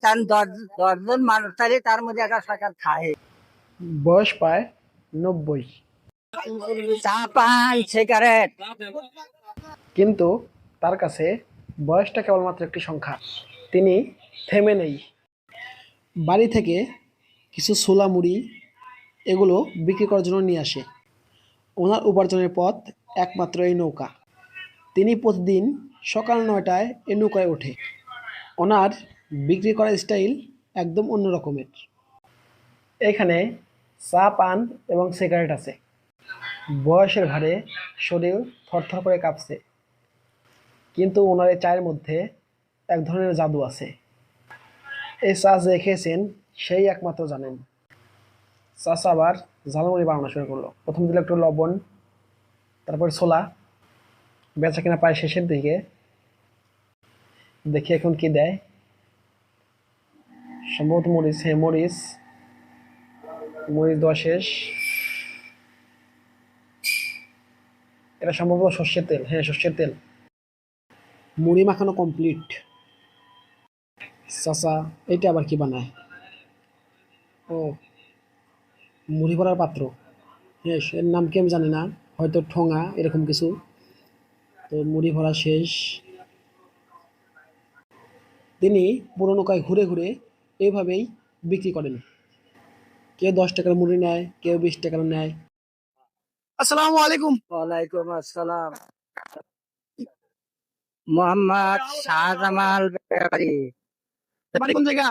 কারণ 10 জন মানুষ তাহলে তার মধ্যে একটা সাকার খায়। বয়স প্রায় 90। চা পান সিগারেট। কিন্তু তার কাছে বয়সটা কেবলমাত্র একটি সংখ্যা। তিনি থেমে নেই। বাড়ি থেকে কিছু ছোলা মুড়ি এগুলো বিক্রি করার জন্য নিয়ে আসে। ওনার উপার্জনের পথ একমাত্র এই নৌকা। তিনি প্রতিদিন সকাল 9টায় এই নৌকায় ওঠে। ওনার বিক্রি করার স্টাইল একদম অন্য রকমের। এখানে চা পান এবং সিগারেট আছে। বয়সের ভারে শরীর থরথর করে কাঁপছে। কিন্তু ওনার এই চায়ের মধ্যে এক ধরনের জাদু আছে। এই চা যে খেয়েছেন সেই একমাত্র জানেন। চাচা আবার ঝালমুড়ি বানানো শুরু করলো। প্রথম দিল একটু লবণ, তারপর ছোলা। বেচা কিনা প্রায় শেষের দিকে। দেখি এখন কি দেয়। সম্ভবত মরিচ, হ্যাঁ মরিচ। মরিচ দেওয়া শেষ। এটা সম্ভবত সর্ষের তেল, হ্যাঁ সর্ষের তেল। মুড়ি মাখানো কমপ্লিট। চাচা এটা আবার কি বানায়? ও, মুড়ি ভরার পাত্র। হ্যাঁ এর নাম কি আমি জানি না, হয়তো ঠোঙা এরকম কিছু। তো মুড়ি ভরা শেষ। তিনি পুরো নৌকায় ঘুরে ঘুরে এইভাবেই বিক্রি করেন। কেউ 10 টাকার মুড়ি নেয়, কেউ 20 টাকার নেয়। আসসালামু আলাইকুম। ওয়ালাইকুম আসসালাম। মোহাম্মদ শাহজামাল ব্যাপারী। বাড়ি কোন জায়গা?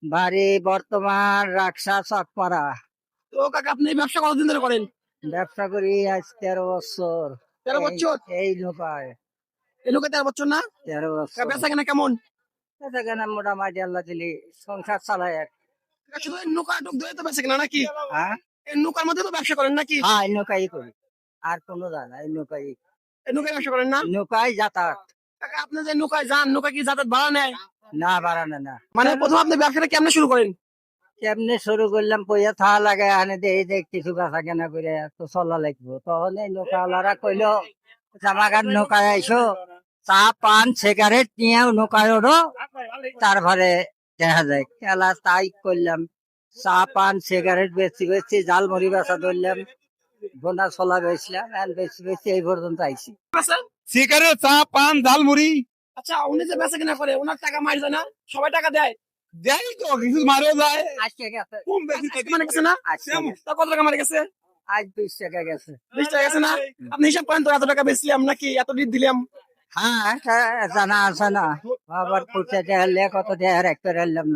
বাড়ি বর্তমান রাকসা চকপাড়া। তো কাকা আপনি এই ব্যবসা কতদিন ধরে করেন? ব্যবসা করি আজ 13 বছর। 13 বছর? এই নৌকায় এই নৌকা 13 বছর না? 13 বছর। বেচা কেনা কেমন? সেখানে মোটামুটি আল্লাহ দিলি সংসার চালায় এক। কাকা শুধু এই নৌকা টুক ধরে তো বেচা কেনা নাকি? হ্যাঁ, এই নৌকার মধ্যে তো ব্যবসা করেন নাকি? এই নৌকাই করি, আর কোনো জানা এই নৌকাই। এই নৌকায় ব্যবসা করেন না? নৌকায় যাতায়াত। কাকা আপনি যে নৌকায় যান, নৌকা কি যাতায়াত ভাড়া নেয়? না বাড়ানো না। মানে প্রথম আপনি ব্যবসাটা কেমনে শুরু করেন? কেমনে শুরু করলাম, পয়সা থাকা লাগে আনে দেই দেখ কিছু বেচা কেনা করে তো চলা লাগবো। তখন এই নৌকাওয়ালারা কইলো জামাগার নৌকায় আইসো, চা পান সিগারেট নিয়েও নৌকায় ওঠো, তারপরে দেখা যায় খেলা। তাই করলাম, চা পান সিগারেট বেচি বেচি জালমুড়ি বেচা ধরলাম, বোনা চলা বেচলাম, বেচি বেচি এই পর্যন্ত আইছি। সিগারেট, চা, পান, ঝালমুড়ি আচ্ছা উনি যে বেচা কেনা করে ওনার টাকা মার যায় না? সবাই টাকা দেয়? দেয় তো, কিছু মারেও যায়। আজকে গেছে, কম বেশি আজকে মানে গেছে না? আজকে গেছে। তা কত টাকা মারে গেছে? আজ 20 টাকা গেছে। 20 টাকা গেছে না? আপনি হিসাব করেন তো, এত টাকা বেচলাম নাকি এত রিট দিলাম? হ্যাঁ, এটা জানা আছে না। আবার পয়সা দেখালে কত দেখার একটা রাখলাম না।